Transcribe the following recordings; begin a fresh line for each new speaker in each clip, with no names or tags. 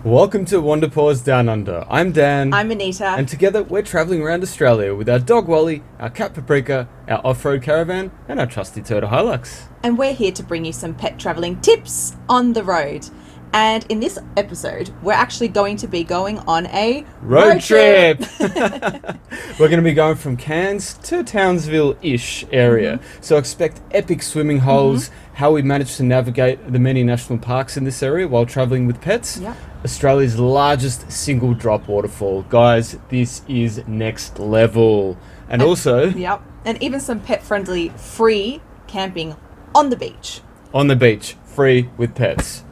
Welcome to Waterfalls Down Under. I'm Dan.
I'm Anita.
And together we're travelling around Australia with our dog Wally, our cat Paprika, our off-road caravan, and our trusty turtle Hilux.
And we're here to bring you some pet travelling tips on the road. And in this episode, we're actually going to be going on a
road trip. We're going to be going from Cairns to Townsville-ish area. Mm-hmm. So expect epic swimming holes, how we managed to navigate the many national parks in this area while travelling with pets.
Yep.
Australia's largest single drop waterfall. Guys, this is next level. And also...
Yep. And even some pet-friendly free camping on the beach.
On the beach, free with pets.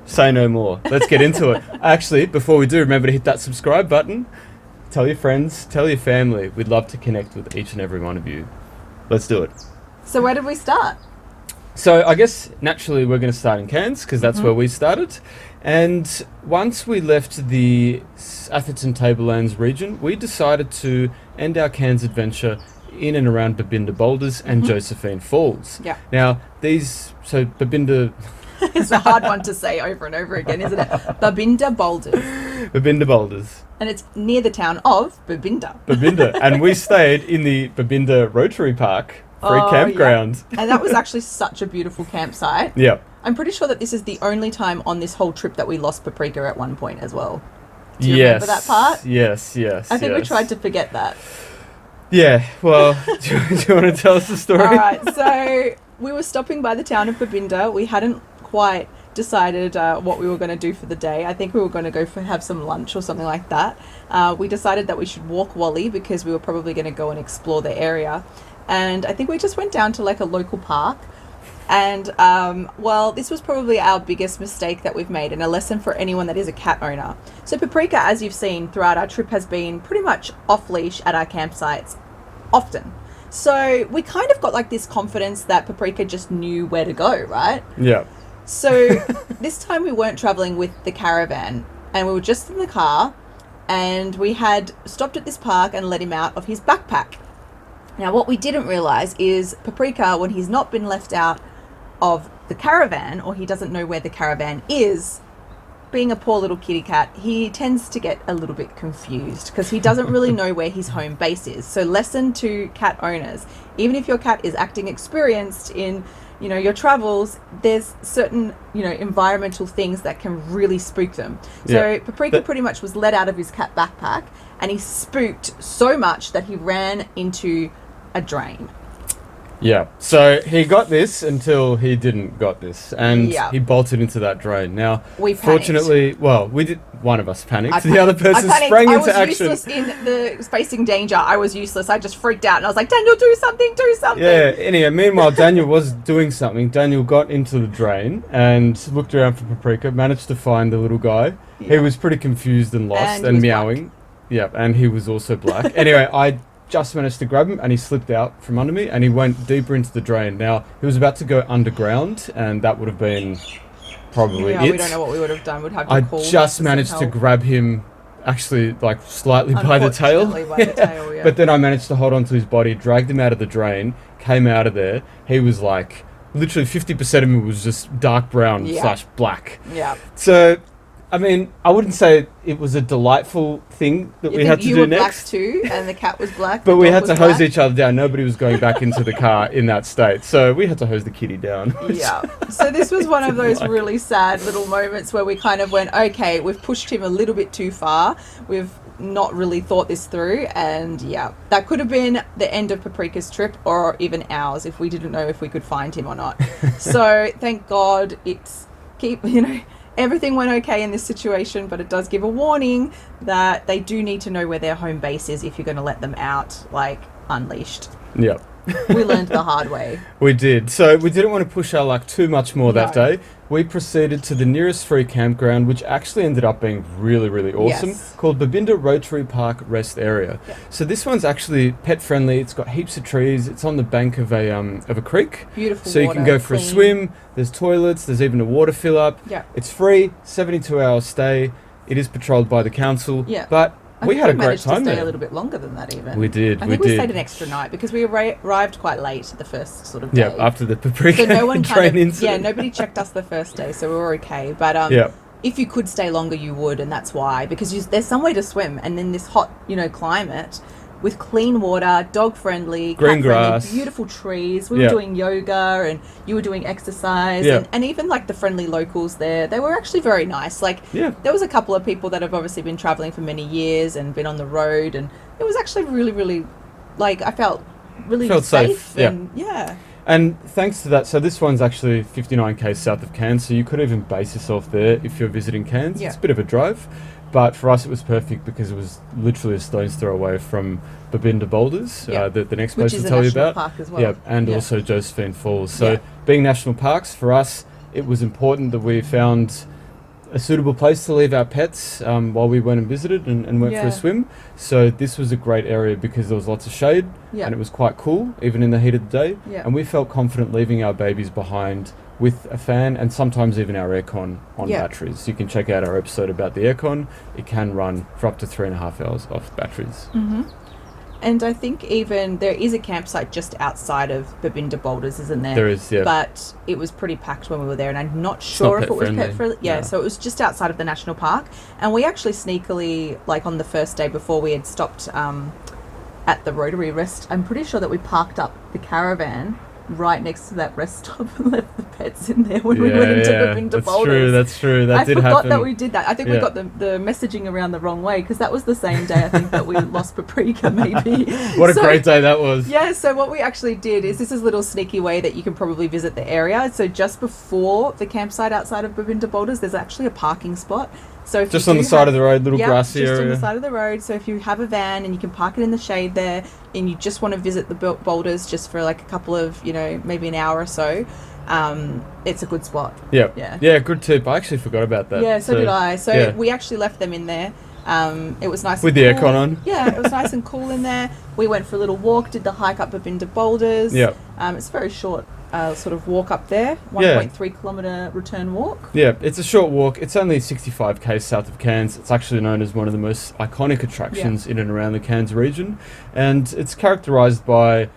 Say no more. Let's get into it. Actually, before we do, remember to hit that subscribe button. Tell your friends, tell your family. We'd love to connect with each and every one of you. Let's do it.
So where did we start?
So I guess naturally we're going to start in Cairns because that's where we started. And once we left the Atherton Tablelands region, we decided to end our Cairns adventure in and around Babinda Boulders and Josephine Falls.
Yeah.
Now, Babinda...
It's a hard one to say over and over again, isn't it? Babinda Boulders.
Babinda Boulders.
And it's near the town of Babinda.
Babinda. And we stayed in the Babinda Rotary Park free campground.
Yeah. And that was actually such a beautiful campsite.
Yeah.
I'm pretty sure that this is the only time on this whole trip that we lost Paprika at one point as well. Do you remember that part?
Yes.
I think we tried to forget that.
Yeah, well, do you want to tell us the story?
All right, so we were stopping by the town of Babinda. We hadn't quite decided what we were going to do for the day. I think we were going to go have some lunch or something like that. We decided that we should walk Wally because we were probably going to go and explore the area. And I think we just went down to like a local park. And, this was probably our biggest mistake that we've made and a lesson for anyone that is a cat owner. So Paprika, as you've seen throughout our trip, has been pretty much off-leash at our campsites often. So we kind of got like this confidence that Paprika just knew where to go, right?
Yeah.
So this time we weren't traveling with the caravan and we were just in the car and we had stopped at this park and let him out of his backpack. Now, what we didn't realize is Paprika, when he's not been left out of the caravan or he doesn't know where the caravan is, being a poor little kitty cat, he tends to get a little bit confused because he doesn't really know where his home base is. So lesson to cat owners, even if your cat is acting experienced in your travels, there's certain, environmental things that can really spook them. So Paprika pretty much was let out of his cat backpack and he spooked so much that he ran into a drain.
Yeah, so he got this until he didn't got this, and he bolted into that drain. Now,
we
fortunately, one of us panicked. The other person sprang into action. I was
useless in facing danger. I was useless. I just freaked out, and I was like, Daniel, do something.
Yeah, anyway, meanwhile, Daniel was doing something. Daniel got into the drain and looked around for Paprika, managed to find the little guy. Yeah. He was pretty confused and lost and meowing.
Black.
Yeah, and he was also black. Anyway, I just managed to grab him and he slipped out from under me and he went deeper into the drain. Now, he was about to go underground and that would have been probably it.
We don't know what we would have done. We'd have to call.
I just managed to grab him actually like slightly by the tail. But then I managed to hold onto his body, dragged him out of the drain, came out of there. He was like, literally 50% of him was just dark brown / black.
Yeah.
So, I mean, I wouldn't say it was a delightful thing that we had to do next.
You were black too, and the cat was black.
But we had to hose each other down. Nobody was going back into the car in that state. So we had to hose the kitty down.
Yeah. So this was one of those really sad little moments where we kind of went, okay, we've pushed him a little bit too far. We've not really thought this through. And that could have been the end of Paprika's trip or even ours if we didn't know if we could find him or not. So thank God everything went okay in this situation, but it does give a warning that they do need to know where their home base is if you're going to let them out, like, unleashed.
Yep.
We learned the hard way.
We did. So we didn't want to push our luck too much more that day. We proceeded to the nearest free campground, which actually ended up being really, really awesome, called Babinda Rotary Park Rest Area. Yeah. So this one's actually pet friendly. It's got heaps of trees. It's on the bank of a creek.
Beautiful.
So you can go for a swim. There's toilets. There's even a water fill up.
Yeah.
It's free. 72-hour stay. It is patrolled by the council.
Yeah.
But we had a great time there.
We managed to stay a little bit longer than that even.
We did.
I think we stayed an extra night because we arrived quite late the first sort of day.
Yeah, after the Paprika
so no one
incident.
nobody checked us the first day, so we were okay. But if you could stay longer, you would, and that's why, because there's somewhere to swim, and in this hot, climate, with clean water, dog friendly,
green grass,
friendly, beautiful trees. We were doing yoga, and you were doing exercise, and even like the friendly locals there, they were actually very nice. Like, there was a couple of people that have obviously been traveling for many years and been on the road, and it was actually really, really, like, I felt really safe. And
And thanks to that, so this one's actually 59k south of Cairns, so you could even base yourself there if you're visiting Cairns. It's a bit of a drive, but for us it was perfect because it was literally a stone's throw away from Babinda Boulders, the next place to tell you about.
Park as well.
And also Josephine Falls. So being national parks, for us, it was important that we found a suitable place to leave our pets while we went and visited and went for a swim. So this was a great area because there was lots of shade and it was quite cool, even in the heat of the day. And we felt confident leaving our babies behind with a fan and sometimes even our aircon on batteries. You can check out our episode about the aircon. It can run for up to 3.5 hours off batteries.
And I think even there is a campsite just outside of Babinda Boulders, isn't there?
There is, But
it was pretty packed when we were there, and I'm not sure if it was pet friendly. So it was just outside of the national park. And we actually sneakily, like on the first day before we had stopped at the Rotary rest, I'm pretty sure that we parked up the caravan right next to that rest stop and left the pets in there when we went into Babinda Boulders.
That's true. That did happen.
I forgot that we did that. I think we got the messaging around the wrong way because that was the same day I think that we lost Paprika maybe.
What a great day that was.
Yeah, so what we actually did is this is a little sneaky way that you can probably visit the area. So just before the campsite outside of Babinda Boulders, there's actually a parking spot. So if
just on the side of the road, little grassy area.
Just on the side of the road. So if you have a van and you can park it in the shade there and you just want to visit the boulders just for like a couple of, maybe an hour or so, it's a good spot. Yeah, good tip. I actually forgot about that. Yeah, so did I. So we actually left them in there. It was nice
with
and
the
cool.
aircon on.
Yeah, it was nice and cool in there. We went for a little walk, did the hike up Babinda Boulders. It's very short. Sort of walk up there, 1.3 kilometre return walk. Yeah,
it's a short walk. It's only 65k south of Cairns. It's actually known as one of the most iconic attractions in and around the Cairns region. And it's characterised by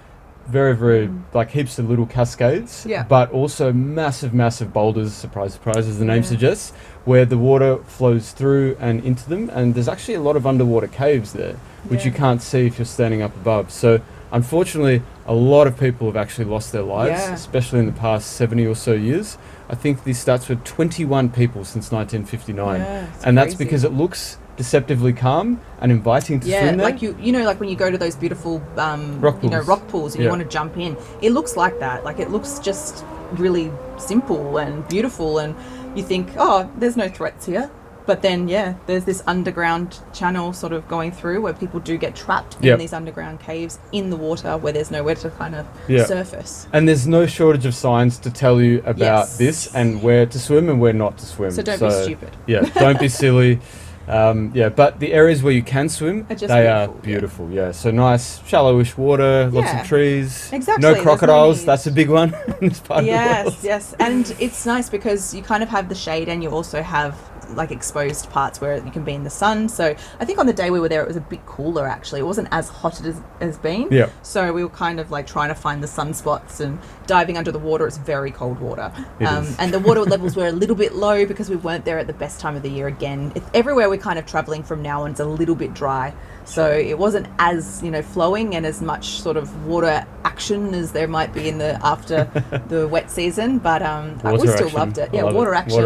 very, very, like heaps of little cascades, but also massive, massive boulders, surprise, surprise, as the name suggests, where the water flows through and into them. And there's actually a lot of underwater caves there, which you can't see if you're standing up above. So unfortunately, a lot of people have actually lost their lives, especially in the past 70 or so years. I think these stats were 21 people since 1959. And that's because it looks deceptively calm and inviting to swim there.
Like like when you go to those beautiful rock pools and you want to jump in. It looks like that. Like it looks just really simple and beautiful and you think, oh, there's no threats here. But then, there's this underground channel sort of going through where people do get trapped in these underground caves in the water where there's nowhere to kind of surface.
And there's no shortage of signs to tell you about this and where to swim and where not to swim.
So don't be stupid.
Yeah, don't be silly. But the areas where you can swim, they are beautiful. So nice, shallowish water, lots of trees.
Exactly.
No crocodiles. That's a big one in this part of the world.
Yes. And it's nice because you kind of have the shade and you also have like exposed parts where you can be in the sun. So I think on the day we were there, it was a bit cooler actually. It wasn't as hot as it has been. So we were kind of like trying to find the sunspots and diving under the water. It's very cold water. And the water levels were a little bit low because we weren't there at the best time of the year again. Everywhere we're kind of traveling from now on, it's a little bit dry. So it wasn't as, flowing and as much sort of water action as there might be in the after the wet season. But we still loved it. Yeah, water action.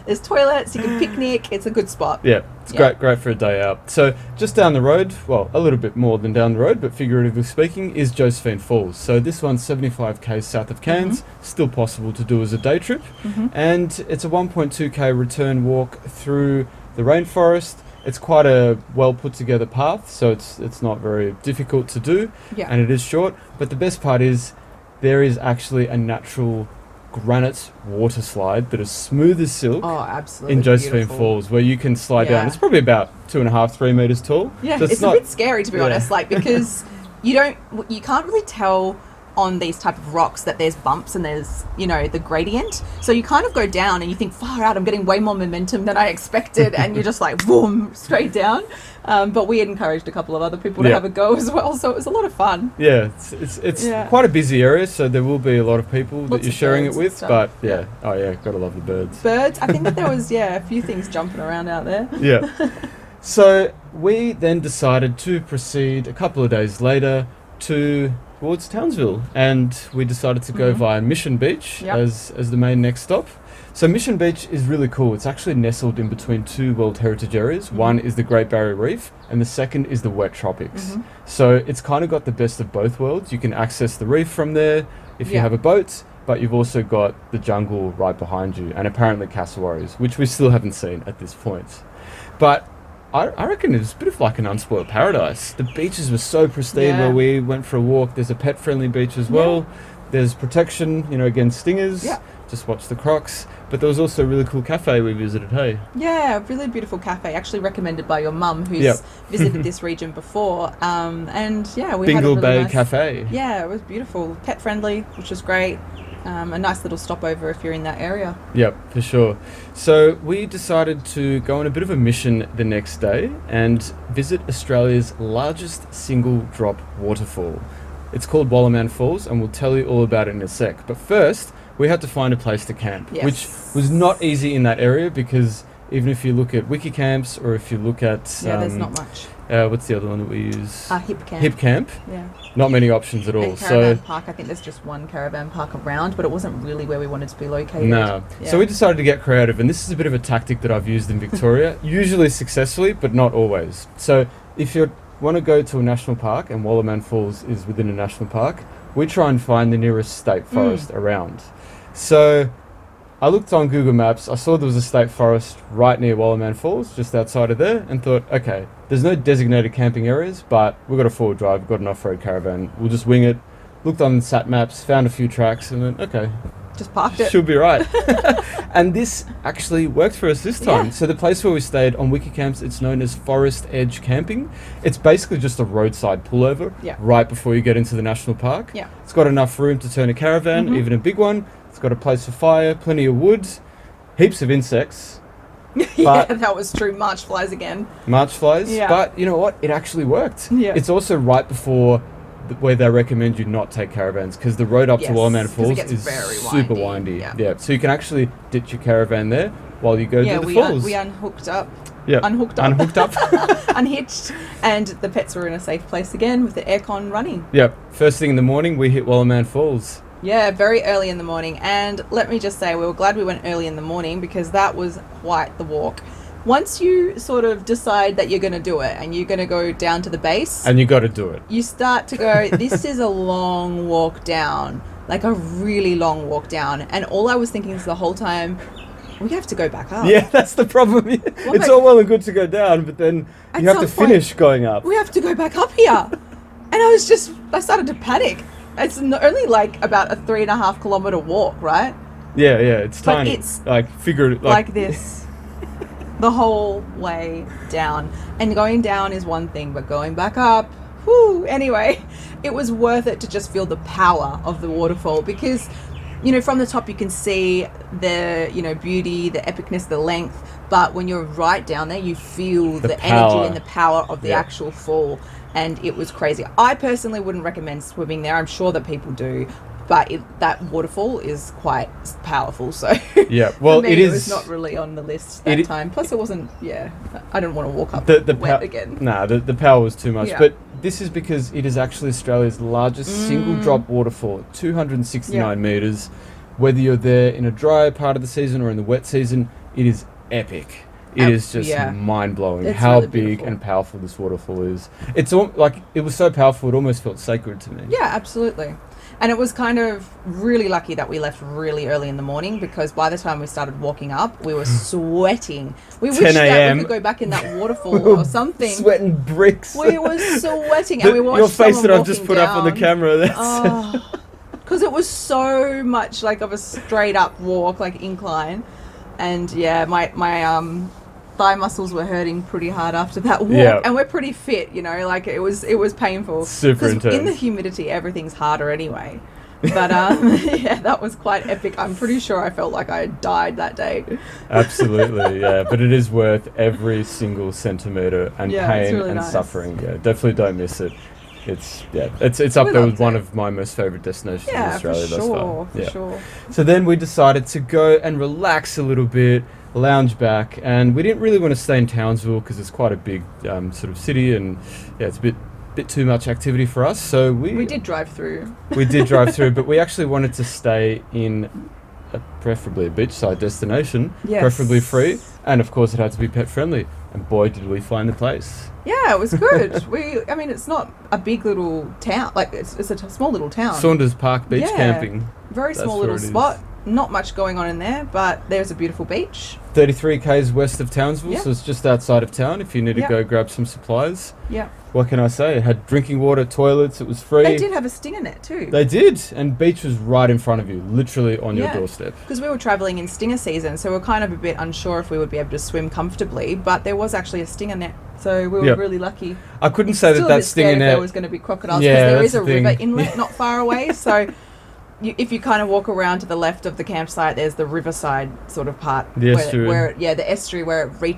There's toilets, you can picnic. It's a good spot.
Yeah, it's great for a day out. So just down the road, well, a little bit more than down the road, but figuratively speaking, is Josephine Falls. So this one's 75k south of Cairns, still possible to do as a day trip. And it's a 1.2k return walk through the rainforest. It's quite a well put together path, so it's not very difficult to do, and it is short. But the best part is there is actually a natural granite water slide that is smooth as silk in Josephine Falls, where you can slide down. It's probably about 2.5-3 meters tall.
Yeah, so it's a bit scary to be honest, like because you can't really tell on these type of rocks that there's bumps and there's, you know, the gradient. So you kind of go down and you think, far out, I'm getting way more momentum than I expected. And you're just like, boom, straight down. But we had encouraged a couple of other people to have a go as well. So it was a lot of fun.
Yeah, it's quite a busy area. So there will be a lot of people that you're sharing it with. But gotta love the birds.
Birds, I think that there was, a few things jumping around out there.
Yeah. So we then decided to proceed a couple of days later towards Townsville, and we decided to go via Mission Beach as the main next stop. So Mission Beach is really cool. It's actually nestled in between two World Heritage Areas. One is the Great Barrier Reef, and the second is the wet tropics. So it's kind of got the best of both worlds. You can access the reef from there if you have a boat, but you've also got the jungle right behind you, and apparently cassowaries, which we still haven't seen at this point. But I reckon it was a bit of like an unspoiled paradise. The beaches were so pristine where we went for a walk. There's a pet-friendly beach as well. There's protection, against stingers. Just watch the crocs. But there was also a really cool cafe we visited, hey? Yeah,
a really beautiful cafe, actually recommended by your mum, who's visited this region before. We had a
Bingle
really
Bay
nice
Cafe.
Yeah, it was beautiful. Pet-friendly, which was great. A nice little stopover if you're in that area.
Yep, for sure. So we decided to go on a bit of a mission the next day and visit Australia's largest single drop waterfall. It's called Wallaman Falls, and we'll tell you all about it in a sec. But first, we had to find a place to camp, which was not easy in that area because even if you look at wiki camps or if you look at...
there's not much.
What's the other one that we use?
Hip Camp.
Hip Camp.
Yeah.
Not many options at all.
And Caravan Park, I think there's just one caravan park around, but it wasn't really where we wanted to be located.
No. Yeah. So we decided to get creative, and this is a bit of a tactic that I've used in Victoria, usually successfully, but not always. So if you want to go to a national park, and Wallaman Falls is within a national park, we try and find the nearest state forest around. So I looked on Google Maps, I saw there was a state forest right near Wallaman Falls, just outside of there, and thought, okay, there's no designated camping areas, but we've got a four-wheel drive, we've got an off-road caravan, we'll just wing it. Looked on sat maps, found a few tracks, and then, okay,
just parked it.
Should be right. And this actually worked for us this time. So the place where we stayed on Wikicamps, it's known as Forest Edge Camping. It's basically just a roadside pullover right before you get into the national park.
Yeah.
It's got enough room to turn a caravan, even a big one. It's got a place for fire, plenty of wood, heaps of insects.
That was true. March flies again.
March flies. Yeah. But you know what? It actually worked.
Yeah.
It's also right before where they recommend you not take caravans because the road up to Wallaman Falls is super windy. Yeah. So you can actually ditch your caravan there while you go to the falls.
We unhooked up.
Yeah.
Unhooked up. Unhitched. And the pets were in a safe place again with the aircon running.
Yep. First thing in the morning, we hit Wallaman Falls.
Yeah, very early in the morning. And let me just say, we were glad we went early in the morning because that was quite the walk. Once you sort of decide that you're going to do it and you're going to go down to the base...
And you got to do it.
You start to go, this is a long walk down. Like a really long walk down. And all I was thinking is the whole time, we have to go back up.
Yeah, that's the problem. It's all well and good to go down, but then you have to finish going up.
We have to go back up here. And I started to panic. It's only like about a 3.5 kilometre walk, right?
Yeah, it's tiny.
But it's
like
this. The whole way down. And going down is one thing, but going back up, anyway, it was worth it to just feel the power of the waterfall because, from the top you can see the, beauty, the epicness, the length, but when you're right down there, you feel the energy and the power of the actual fall. And it was crazy. I personally wouldn't recommend swimming there. I'm sure that people do. But that waterfall is quite powerful, so
well,
for me, it was not really on the list that time. Plus, it wasn't. I didn't want to walk up the wet again.
Nah, the power was too much. But this is because it is actually Australia's largest single drop waterfall, 269 meters. Whether you're there in a dry part of the season or in the wet season, it is epic. It is just mind-blowing how really big and powerful this waterfall is. It's it was so powerful, it almost felt sacred to me.
Yeah, absolutely. And it was kind of really lucky that we left really early in the morning because by the time we started walking up, we were sweating. We wished that we could go back in that waterfall or something.
Sweating bricks.
We were sweating and we watched
your face that I've just put
down.
up on the camera.
Because it was so much like of a straight up walk, like incline. And my thigh muscles were hurting pretty hard after that walk.
Yeah.
And we're pretty fit, you know, like it was painful.
Super
'Cause
intense.
in the humidity, everything's harder anyway. But yeah, that was quite epic. I'm pretty sure I felt like I died that day.
Absolutely, yeah. But it is worth every single centimetre and
Yeah, it's
pain
really
and
nice.
suffering. Yeah, definitely don't miss it. It's up
We
there with
loved
one
it.
of my most favourite destinations in
Yeah, for
Australia thus far.
sure, for
Yeah.
sure.
So then we decided to go and relax a little bit, lounge back, and we didn't really want to stay in Townsville because it's quite a big sort of city, and yeah, it's a bit too much activity for us. So
We did drive through.
we did drive through, but we actually wanted to stay in preferably a beachside destination,
Yes.
preferably free, and of course it had to be pet friendly. And boy, did we find the place.
Yeah, it was good. I mean, it's not a big little town. Like, it's a small little town.
Saunders Park Beach
Yeah.
Camping.
Very
That's
small
where
little
it is.
spot. Not much going on in there, but there's a beautiful beach.
33 k's west of Townsville,
Yeah.
so it's just outside of town if you need to
Yeah.
go grab some supplies.
Yeah.
What can I say? It had drinking water, toilets, it was free.
They did have a stinger net too.
They did, and beach was right in front of you, literally on your
Yeah.
doorstep.
Because we were travelling in stinger season, so we were kind of a bit unsure if we would be able to swim comfortably, but there was actually a stinger net, so we were
Yep.
really lucky.
I couldn't say
Still a
that
bit
stinger
scared if
net.
there was going to be crocodiles, because
Yeah,
there
that's
is a
the thing.
river inlet not far away, so if you kind of walk around to the left of the campsite, there's the riverside sort of part.
The estuary.
The estuary where it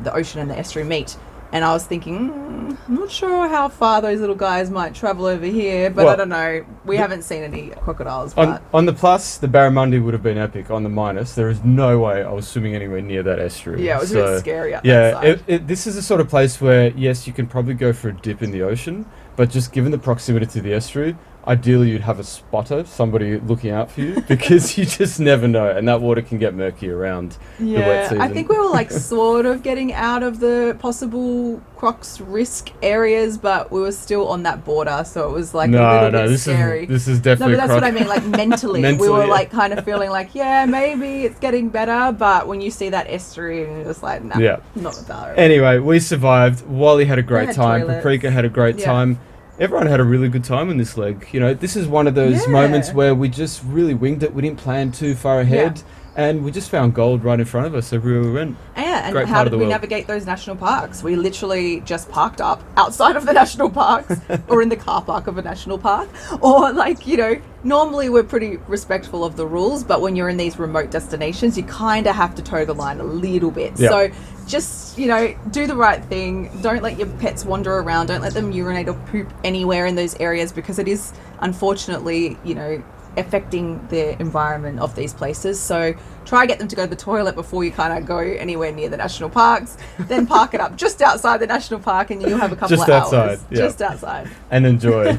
the ocean and the estuary meet. And I was thinking, I'm not sure how far those little guys might travel over here, but
Well,
I don't know. We haven't seen any crocodiles, but
On the plus, the barramundi would have been epic. On the minus, there is no way I was swimming anywhere near that estuary.
yeah, it was a bit scary up that
Yeah,
side.
this is a sort of place where, yes, you can probably go for a dip in the ocean, but just given the proximity to the estuary, ideally you'd have a spotter, somebody looking out for you, because you just never know, and that water can get murky around the wet season.
I think we were like sort of getting out of the possible crocs risk areas, but we were still on that border, so it was like a little bit scary.
This is
No,
definitely
but that's what I mean, like mentally. We
Mentally,
were
yeah.
like kind of feeling like, yeah, maybe it's getting better, but when you see that estuary, and you're just like, nah,
Yeah.
not better.
Anyway, we survived. Wally had a great
had
time.
toilets.
Paprika had a great
Yeah.
time. Everyone had a really good time on this leg. You know, this is one of those
Yeah.
moments where we just really winged it. We didn't plan too far ahead, and we just found gold right in front of us everywhere we went.
Yeah, and
Great
how
part of
did
the
we
world.
navigate those national parks? We literally just parked up outside of the national parks or in the car park of a national park. Or like, you know, normally we're pretty respectful of the rules, but when you're in these remote destinations, you kind of have to toe the line a little bit.
Yeah.
So just, you know, do the right thing. Don't let your pets wander around. Don't let them urinate or poop anywhere in those areas, because it is unfortunately, you know, affecting the environment of these places. So try get them to go to the toilet before you kind of go anywhere near the national parks. Then park it up just outside the national park, and you'll have a couple
Just
of
outside,
hours
yeah.
just outside.
And enjoy.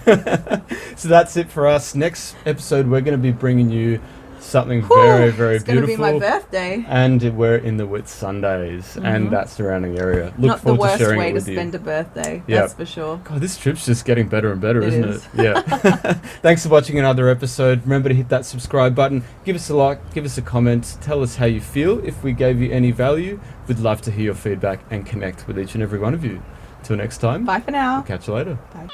So that's it for us. Next episode, we're going to be bringing you something very, very
it's going to
beautiful.
be my birthday.
And we're in the Whitsundays and that surrounding area. Look
Not the
forward to
worst
sharing
way
it
to
with you.
spend a birthday.
Yep.
That's for sure.
God, this trip's just getting better and better,
It
isn't
is.
it? Yeah. Thanks for watching another episode. Remember to hit that subscribe button. Give us a like, give us a comment. Tell us how you feel. If we gave you any value, we'd love to hear your feedback and connect with each and every one of you. Till next time,
Bye for now.
catch you later.
Bye.